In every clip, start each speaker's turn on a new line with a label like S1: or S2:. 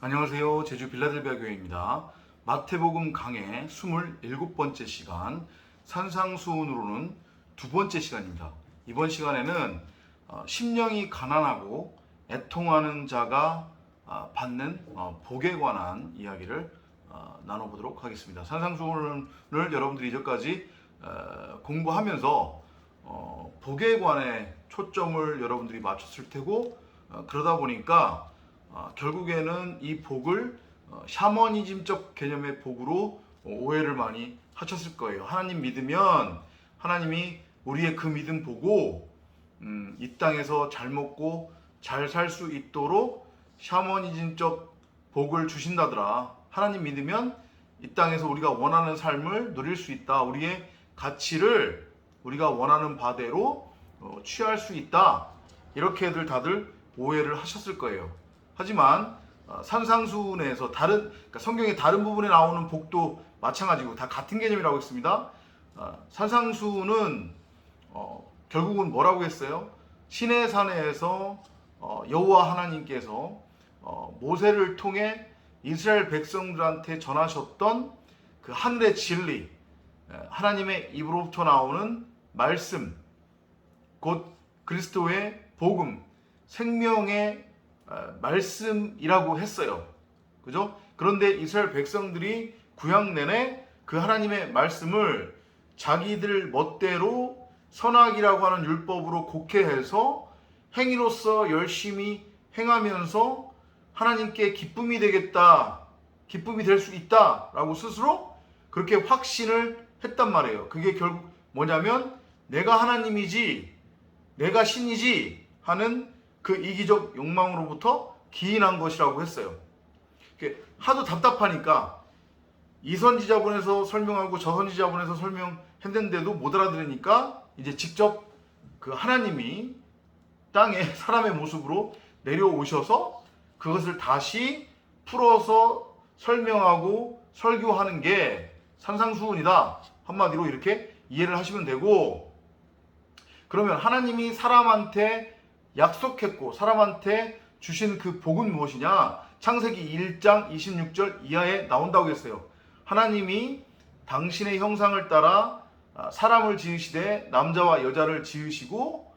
S1: 안녕하세요. 제주 빌라델비아 교회입니다. 마태복음 강해 27번째 시간, 산상수훈으로는 두 번째 시간입니다. 이번 시간에는 심령이 가난하고 애통하는 자가 받는 복에 관한 이야기를 나눠보도록 하겠습니다. 산상수훈을 여러분들이 이전까지 공부하면서 복에 관해 초점을 여러분들이 맞췄을 테고, 그러다 보니까 결국에는 이 복을 샤머니즘적 개념의 복으로 오해를 많이 하셨을 거예요. 하나님 믿으면 하나님이 우리의 그 믿음 보고 이 땅에서 잘 먹고 잘 살 수 있도록 샤머니즘적 복을 주신다더라. 하나님 믿으면 이 땅에서 우리가 원하는 삶을 누릴 수 있다. 우리의 가치를 우리가 원하는 바대로 취할 수 있다. 이렇게들 다들 오해를 하셨을 거예요. 하지만 산상수훈에서 그러니까 성경의 다른 부분에 나오는 복도 마찬가지고 다 같은 개념이라고 했습니다. 산상수훈은 결국은 뭐라고 했어요? 시내 산에서 여호와 하나님께서 모세를 통해 이스라엘 백성들한테 전하셨던 그 하늘의 진리, 하나님의 입으로부터 나오는 말씀, 곧 그리스도의 복음, 생명의 말씀이라고 했어요. 그죠? 그런데 이스라엘 백성들이 구약 내내 그 하나님의 말씀을 자기들 멋대로 선악이라고 하는 율법으로 곡해해서 행위로서 열심히 행하면서 하나님께 기쁨이 되겠다, 기쁨이 될 수 있다라고 스스로 그렇게 확신을 했단 말이에요. 그게 결국 뭐냐면 내가 하나님이지, 내가 신이지 하는 그 이기적 욕망으로부터 기인한 것이라고 했어요. 하도 답답하니까 이 선지자분에서 설명하고 저 선지자분에서 설명했는데도 못 알아들으니까 이제 직접 그 하나님이 땅에 사람의 모습으로 내려오셔서 그것을 다시 풀어서 설명하고 설교하는 게 산상수훈이다. 한마디로 이렇게 이해를 하시면 되고, 그러면 하나님이 사람한테 약속했고 사람한테 주신 그 복은 무엇이냐? 창세기 1장 26절 이하에 나온다고 했어요. 하나님이 당신의 형상을 따라 사람을 지으시되 남자와 여자를 지으시고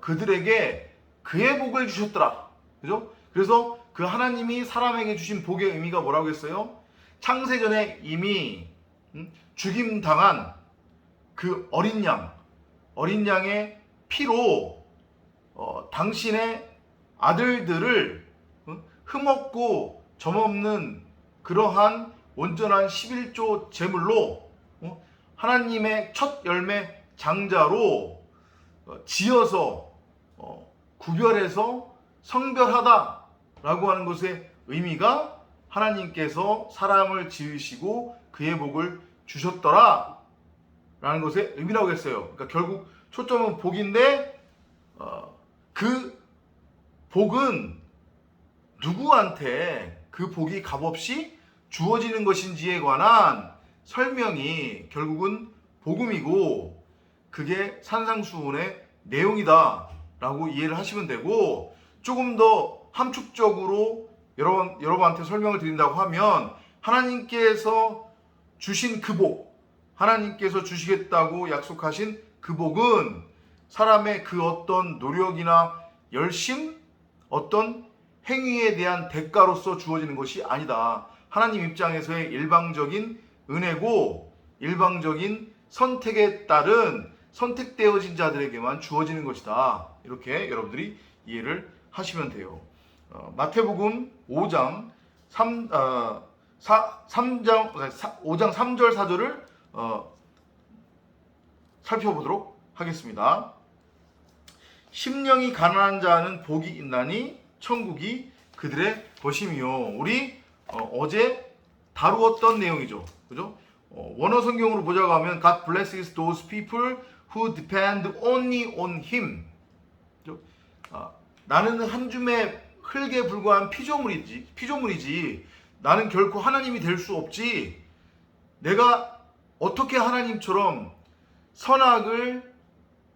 S1: 그들에게 그의 복을 주셨더라. 그죠? 그래서 그 하나님이 사람에게 주신 복의 의미가 뭐라고 했어요? 창세전에 이미 죽임당한 그 어린 양의 피로 당신의 아들들을 흠없고 점없는 그러한 온전한 11조 제물로 하나님의 첫 열매 장자로 지어서 구별해서 성별하다라고 하는 것의 의미가 하나님께서 사람을 지으시고 그의 복을 주셨더라 라는 것의 의미라고 했어요. 그러니까 결국 초점은 복인데 그 복은 누구한테 그 복이 값없이 주어지는 것인지에 관한 설명이 결국은 복음이고 그게 산상수훈의 내용이다 라고 이해를 하시면 되고, 조금 더 함축적으로 여러분한테 설명을 드린다고 하면 하나님께서 주신 그 복, 하나님께서 주시겠다고 약속하신 그 복은 사람의 그 어떤 노력이나 열심, 어떤 행위에 대한 대가로서 주어지는 것이 아니다. 하나님 입장에서의 일방적인 은혜고 일방적인 선택에 따른 선택되어진 자들에게만 주어지는 것이다. 이렇게 여러분들이 이해를 하시면 돼요. 마태복음 5장 5장 3절 4절을 살펴보도록 하겠습니다. 심령이 가난한 자는 복이 있나니 천국이 그들의 것임이요. 우리 어제 다루었던 내용이죠. 그죠? 원어 성경으로 보자고 하면 God blesses those people who depend only on Him. 나는 한 줌의 흙에 불과한 피조물이지. 나는 결코 하나님이 될 수 없지. 내가 어떻게 하나님처럼 선악을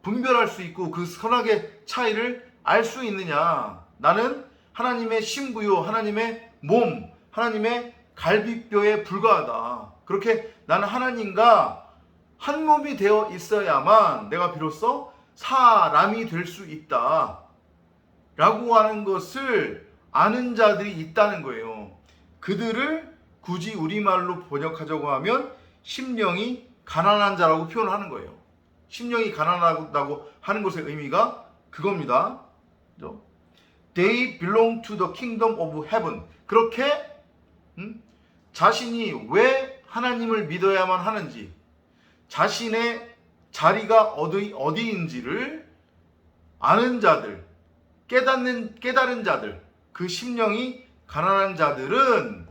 S1: 분별할 수 있고 그 선악의 차이를 알 수 있느냐? 나는 하나님의 신부요, 하나님의 몸, 하나님의 갈비뼈에 불과하다. 그렇게 나는 하나님과 한 몸이 되어 있어야만 내가 비로소 사람이 될 수 있다 라고 하는 것을 아는 자들이 있다는 거예요. 그들을 굳이 우리말로 번역하자고 하면 심령이 가난한 자라고 표현하는 거예요. 심령이 가난하다고 하는 것의 의미가 그겁니다. They belong to the kingdom of heaven. 그렇게 자신이 왜 하나님을 믿어야만 하는지, 자신의 자리가 어디인지를 아는 자들, 깨달은 자들, 그 심령이 가난한 자들은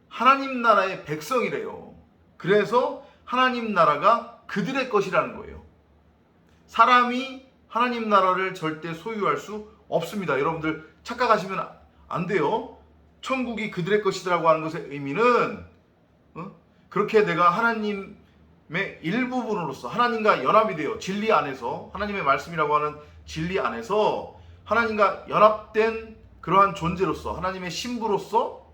S1: 하나님 나라의 백성이래요. 그래서 하나님 나라가 그들의 것이라는 거예요. 사람이 하나님 나라를 절대 소유할 수 없습니다. 여러분들 착각하시면 안 돼요. 천국이 그들의 것이라고 하는 것의 의미는 그렇게 내가 하나님의 일부분으로서 하나님과 연합이 되어 진리 안에서, 하나님의 말씀이라고 하는 진리 안에서 하나님과 연합된 그러한 존재로서, 하나님의 신부로서,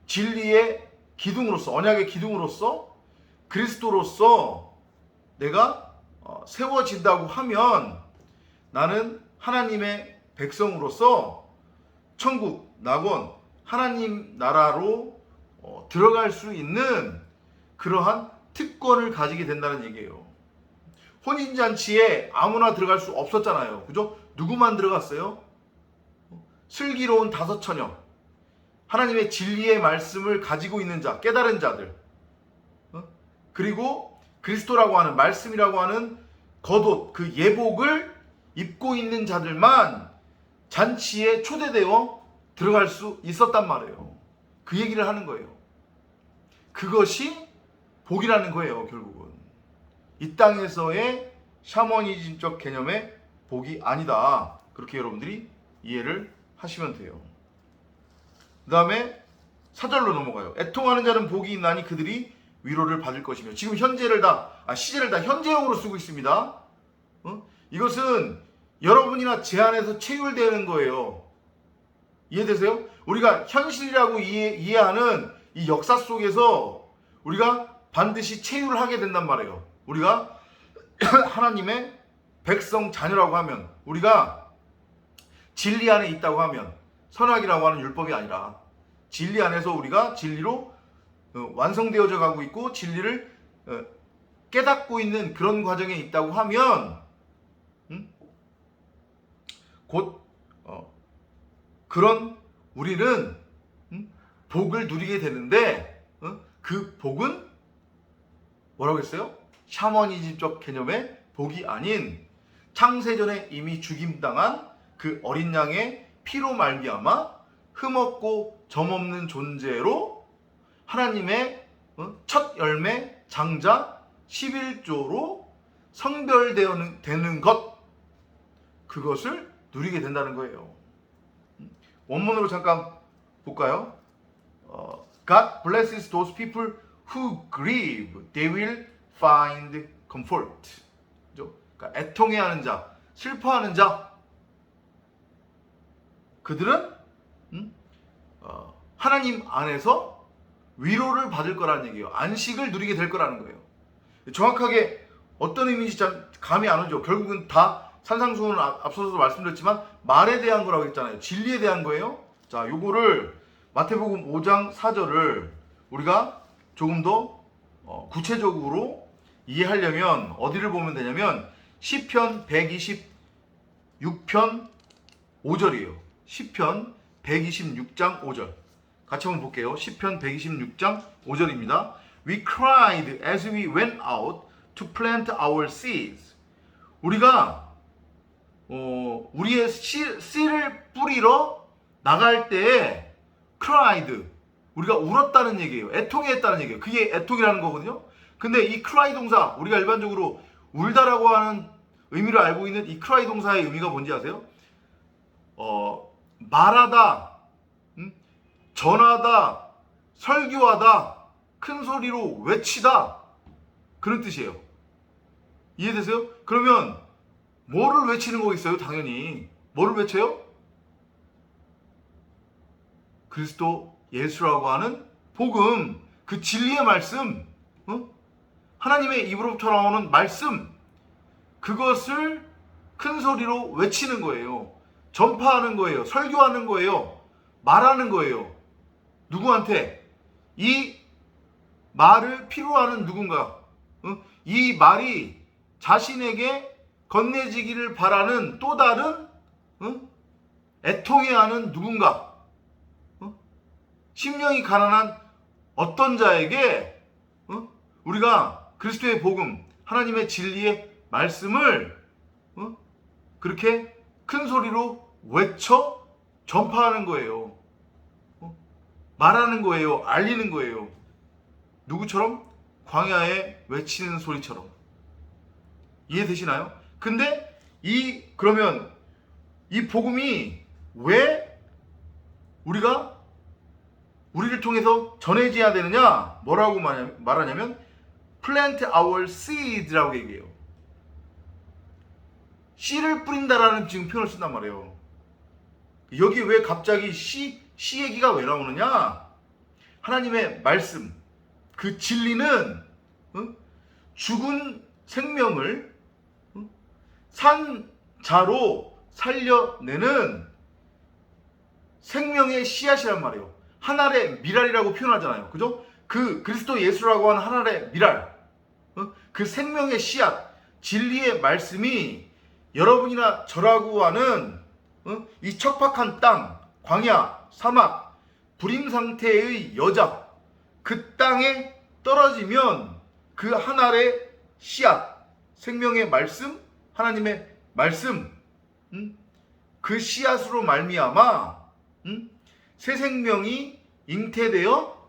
S1: 진리의 기둥으로서, 언약의 기둥으로서, 그리스도로서 내가 세워진다고 하면 나는 하나님의 백성으로서 천국, 낙원, 하나님 나라로 들어갈 수 있는 그러한 특권을 가지게 된다는 얘기예요. 혼인잔치에 아무나 들어갈 수 없었잖아요. 그죠? 누구만 들어갔어요? 슬기로운 5처녀, 하나님의 진리의 말씀을 가지고 있는 자, 깨달은 자들, 그리고 그리스도라고 하는, 말씀이라고 하는 겉옷, 그 예복을 입고 있는 자들만 잔치에 초대되어 들어갈 수 있었단 말이에요. 그 얘기를 하는 거예요. 그것이 복이라는 거예요. 결국은 이 땅에서의 샤머니즘적 개념의 복이 아니다. 그렇게 여러분들이 이해를 하시면 돼요. 그 다음에 4절로 넘어가요. 애통하는 자는 복이 있나니 그들이 위로를 받을 것이며. 지금 시제를 다 현재형으로 쓰고 있습니다. 이것은 여러분이나 제 안에서 체휼되는 거예요. 이해되세요? 우리가 현실이라고 이해하는 이 역사 속에서 우리가 반드시 체휼을 하게 된단 말이에요. 우리가 하나님의 백성 자녀라고 하면, 우리가 진리 안에 있다고 하면, 선악이라고 하는 율법이 아니라 진리 안에서 우리가 진리로 완성되어져 가고 있고 진리를 깨닫고 있는 그런 과정에 있다고 하면 곧 그런 우리는 복을 누리게 되는데, 그 복은 뭐라고 했어요? 샤머니즘적 개념의 복이 아닌 창세전에 이미 죽임당한 그 어린 양의 피로 말미암아 흠없고 점없는 존재로 하나님의 첫 열매 장자 11조로 성별되는 것, 그것을 누리게 된다는 거예요. 원문으로 잠깐 볼까요? God blesses those people who grieve. They will find comfort. 그러니까 애통해하는 자, 슬퍼하는 자, 그들은 하나님 안에서 위로를 받을 거라는 얘기예요. 안식을 누리게 될 거라는 거예요. 정확하게 어떤 의미인지 잘 감이 안 오죠. 결국은 다 산상수훈은 앞서서도 말씀드렸지만 말에 대한 거라고 했잖아요. 진리에 대한 거예요. 자, 요거를 마태복음 5장 4절을 우리가 조금 더 구체적으로 이해하려면 어디를 보면 되냐면 시편 126편 5절이에요. 시편 126장 5절. 같이 한번 볼게요. 시편 126장 5절입니다. We cried as we went out to plant our seeds. 우리가 우리의 씨를 뿌리러 나갈 때에 cried, 우리가 울었다는 얘기예요. 애통했다는 얘기예요. 그게 애통이라는 거거든요. 근데 이 cry 동사, 우리가 일반적으로 울다라고 하는 의미를 알고 있는 이 cry 동사의 의미가 뭔지 아세요? 말하다, 전하다, 설교하다, 큰 소리로 외치다, 그런 뜻이에요. 이해되세요? 그러면 뭐를 외치는 거겠어요? 당연히 뭐를 외쳐요? 그리스도 예수라고 하는 복음, 그 진리의 말씀, 하나님의 입으로부터 나오는 말씀, 그것을 큰 소리로 외치는 거예요. 전파하는 거예요. 설교하는 거예요. 말하는 거예요. 누구한테? 이 말을 필요로 하는 누군가, 이 말이 자신에게 건네지기를 바라는 또 다른 애통해하는 누군가, 심령이 가난한 어떤 자에게 우리가 그리스도의 복음, 하나님의 진리의 말씀을 그렇게 큰 소리로 외쳐 전파하는 거예요. 말하는 거예요. 알리는 거예요. 누구처럼? 광야에 외치는 소리처럼. 이해되시나요? 근데 그러면 이 복음이 왜 우리를 통해서 전해져야 되느냐? 뭐라고 말하냐면 plant our seed라고 얘기해요. 씨를 뿌린다라는 지금 표현을 쓴단 말이에요. 여기 왜 갑자기 씨 얘기가 왜 나오느냐? 하나님의 말씀, 그 진리는 죽은 생명을 산 자로 살려내는 생명의 씨앗이란 말이에요. 하늘의 미랄이라고 표현하잖아요. 그죠? 그 그리스도 예수라고 하는 하늘의 미랄, 그 생명의 씨앗, 진리의 말씀이 여러분이나 저라고 하는 이 척박한 땅, 광야, 사막, 불임 상태의 여자, 그 땅에 떨어지면 그 하늘의 씨앗, 생명의 말씀, 하나님의 말씀, 그 씨앗으로 말미암아 새 생명이 잉태되어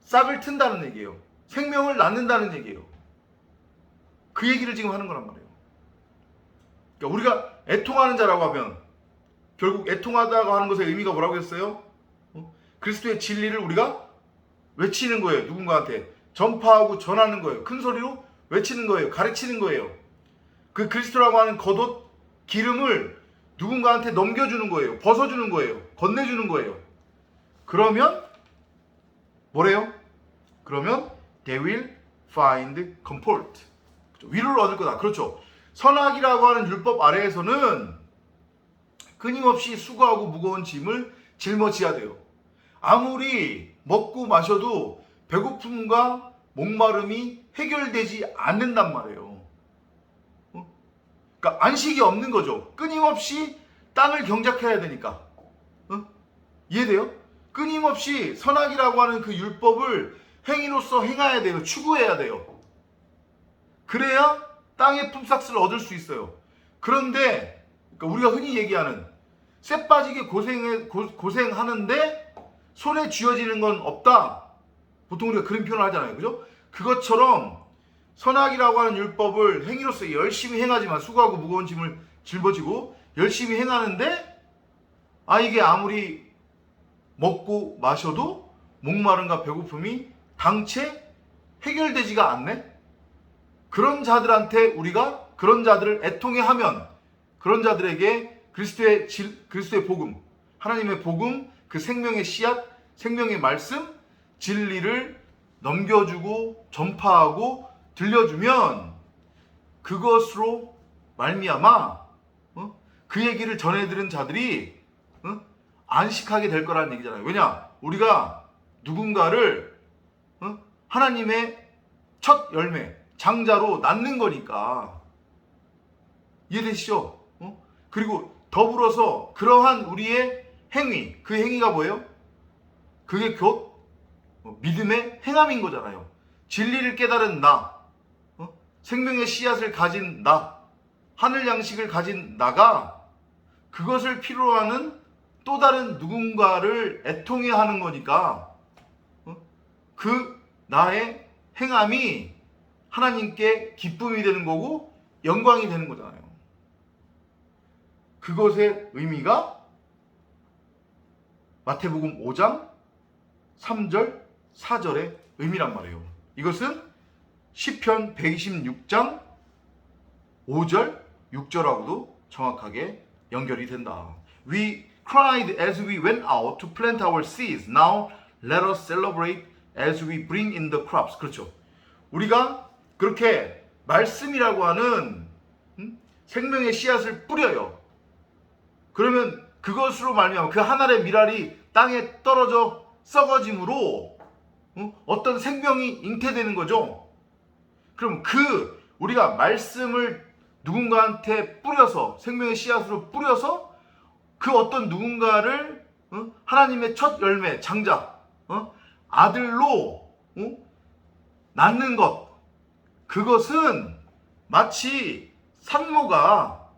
S1: 싹을 튼다는 얘기예요. 생명을 낳는다는 얘기예요. 그 얘기를 지금 하는 거란 말이에요. 그러니까 우리가 애통하는 자라고 하면 결국 애통하다가 하는 것의 의미가 뭐라고 했어요? 그리스도의 진리를 우리가 외치는 거예요. 누군가한테 전파하고 전하는 거예요. 큰 소리로 외치는 거예요. 가르치는 거예요. 그 그리스도라고 하는 겉옷 기름을 누군가한테 넘겨주는 거예요. 벗어주는 거예요. 건네주는 거예요. 그러면 뭐래요? 그러면 they will find comfort. 위로를 얻을 거다. 그렇죠. 선악이라고 하는 율법 아래에서는 끊임없이 수고하고 무거운 짐을 짊어져야 돼요. 아무리 먹고 마셔도 배고픔과 목마름이 해결되지 않는단 말이에요. 그러니까 안식이 없는 거죠. 끊임없이 땅을 경작해야 되니까. 이해돼요? 끊임없이 선악이라고 하는 그 율법을 행위로서 행해야 돼요. 추구해야 돼요. 그래야 땅의 품삯을 얻을 수 있어요. 그런데 그러니까 우리가 흔히 얘기하는 쇠 빠지게 고생하는데 손에 쥐어지는 건 없다. 보통 우리가 그런 표현을 하잖아요. 그죠? 그것처럼 선악이라고 하는 율법을 행위로서 열심히 행하지만 수고하고 무거운 짐을 짊어지고 열심히 행하는데 이게 아무리 먹고 마셔도 목마름과 배고픔이 당체 해결되지가 않네? 그런 자들한테 우리가 그런 자들을 애통해 하면 그런 자들에게 그리스도의 복음, 하나님의 복음, 그 생명의 씨앗, 생명의 말씀, 진리를 넘겨주고 전파하고 들려주면 그것으로 말미암아 그 얘기를 전해들은 자들이 안식하게 될 거라는 얘기잖아요. 왜냐? 우리가 누군가를 하나님의 첫 열매, 장자로 낳는 거니까. 이해되시죠? 그리고 더불어서 그러한 우리의 행위, 그 행위가 뭐예요? 그게 곧 믿음의 행함인 거잖아요. 진리를 깨달은 나, 생명의 씨앗을 가진 나, 하늘 양식을 가진 나가 그것을 필요로 하는 또 다른 누군가를 애통해 하는 거니까 그 나의 행함이 하나님께 기쁨이 되는 거고 영광이 되는 거잖아요. 그것의 의미가 마태복음 5장 3절 4절의 의미란 말이에요. 이것은 시편 126장 5절 6절하고도 정확하게 연결이 된다. We cried as we went out to plant our seeds. Now let us celebrate as we bring in the crops. 그렇죠. 우리가 그렇게 말씀이라고 하는 생명의 씨앗을 뿌려요. 그러면 그것으로 말미암아 그 한 알의 밀알이 땅에 떨어져 썩어짐으로 어떤 생명이 잉태되는 거죠. 그럼 우리가 말씀을 누군가한테 뿌려서 생명의 씨앗으로 뿌려서 그 어떤 누군가를 하나님의 첫 열매 장자 아들로 낳는 것, 그것은 마치 산모가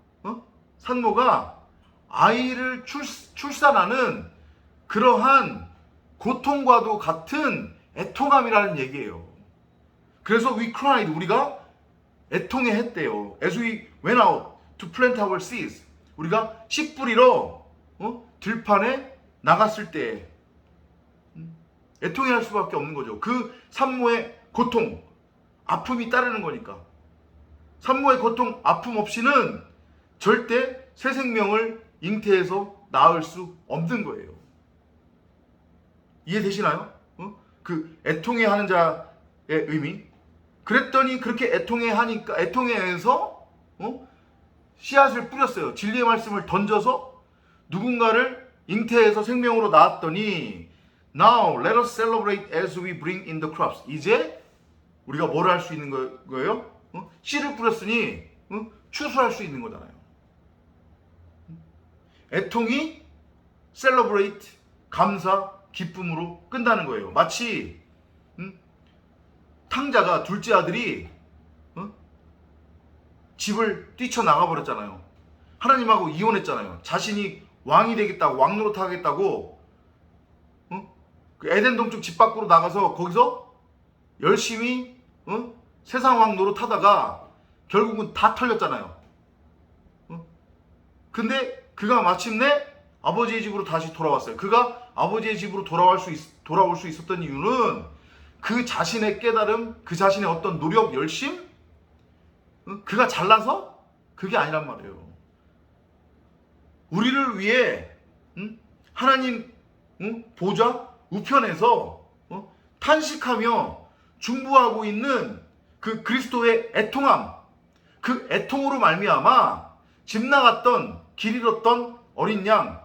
S1: 아이를 출산하는 그러한 고통과도 같은 애통함이라는 얘기예요. 그래서 we cried, 우리가 애통해 했대요. As we went out to plant our seeds, 우리가 씨 뿌리러 들판에 나갔을 때 애통해 할 수밖에 없는 거죠. 그 산모의 고통, 아픔이 따르는 거니까. 산모의 고통, 아픔 없이는 절대 새 생명을 잉태해서 낳을 수 없는 거예요. 이해되시나요? 그 애통해 하는 자의 의미. 그랬더니 그렇게 애통해해서 씨앗을 뿌렸어요. 진리의 말씀을 던져서 누군가를 잉태해서 생명으로 낳았더니 Now let us celebrate as we bring in the crops. 이제 우리가 뭘 할 수 있는 거예요? 씨를 뿌렸으니 추수할 수 있는 거잖아요. 애통이 celebrate, 감사, 기쁨으로 끝나는 거예요. 마치 탕자가 둘째 아들이 집을 뛰쳐나가 버렸잖아요. 하나님하고 이혼했잖아요. 자신이 왕이 되겠다고, 왕노릇 하겠다고 그 에덴 동쪽 집 밖으로 나가서 거기서 열심히 세상 왕 노릇 하다가 결국은 다 털렸잖아요. 근데 그가 마침내 아버지의 집으로 다시 돌아왔어요. 그가 아버지의 집으로 돌아올 수 있었던 이유는 그 자신의 깨달음, 그 자신의 어떤 노력, 열심, 그가 잘나서 그게 아니란 말이에요. 우리를 위해 하나님 보좌 우편에서 탄식하며 중보하고 있는 그 그리스도의 애통함, 그 애통으로 말미암아 집 나갔던 길 잃었던 어린 양,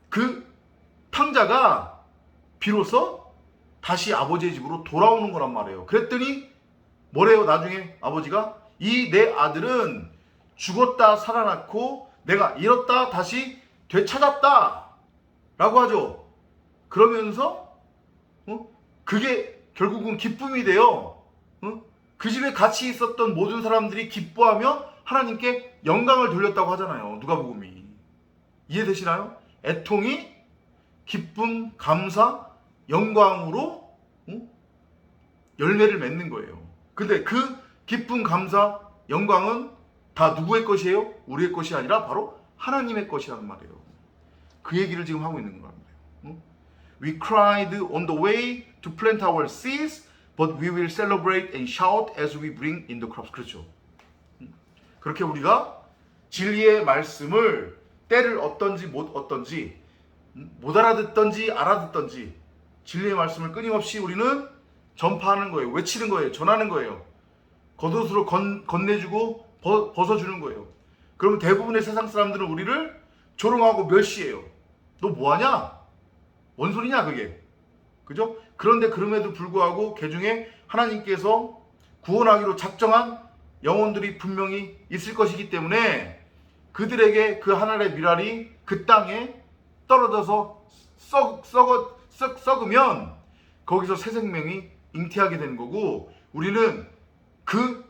S1: 그 탕자가 비로소 다시 아버지의 집으로 돌아오는 거란 말이에요. 그랬더니 뭐래요? 나중에 아버지가 이 내 아들은 죽었다 살아났고 내가 잃었다 다시 되찾았다 라고 하죠. 그러면서 그게 결국은 기쁨이 되어 그 집에 같이 있었던 모든 사람들이 기뻐하며 하나님께 영광을 돌렸다고 하잖아요. 누가복음이. 이해되시나요? 애통이 기쁨, 감사, 영광으로 열매를 맺는 거예요. 근데 그 기쁨, 감사, 영광은 다 누구의 것이에요? 우리의 것이 아니라 바로 하나님의 것이라는 말이에요. 그 얘기를 지금 하고 있는 겁니다. We cried on the way to plant our seeds, but we will celebrate and shout as we bring in the crops. 그렇죠. 그렇게 우리가 진리의 말씀을 때를 얻든지 못 얻든지 못 알아듣든지 알아듣든지 진리의 말씀을 끊임없이 우리는 전파하는 거예요. 외치는 거예요. 전하는 거예요. 겉옷으로 건네주고 벗어주는 거예요. 그러면 대부분의 세상 사람들은 우리를 조롱하고 멸시해요. 너 뭐하냐? 뭔 소리냐 그게. 그죠? 그런데 그럼에도 불구하고 개중에 하나님께서 구원하기로 작정한 영혼들이 분명히 있을 것이기 때문에 그들에게 그 하늘의 밀알이 그 땅에 떨어져서 썩으면 거기서 새 생명이 잉태하게 되는 거고, 우리는 그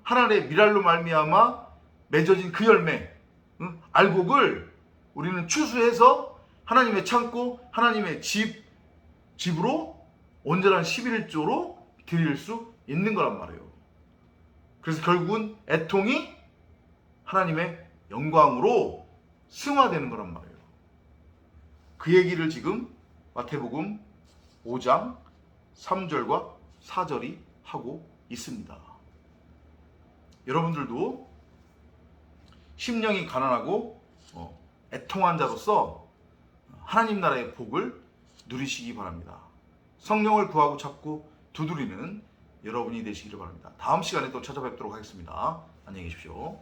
S1: 하늘의 밀알로 말미암아 맺어진 그 열매, 알곡을 우리는 추수해서 하나님의 창고, 하나님의 집으로 온전한 11조로 드릴 수 있는 거란 말이에요. 그래서 결국은 애통이 하나님의 영광으로 승화되는 거란 말이에요. 그 얘기를 지금 마태복음 5장 3절과 4절이 하고 있습니다. 여러분들도 심령이 가난하고 애통한 자로서 하나님 나라의 복을 누리시기 바랍니다. 성령을 구하고 찾고 두드리는 여러분이 되시기를 바랍니다. 다음 시간에 또 찾아뵙도록 하겠습니다. 안녕히 계십시오.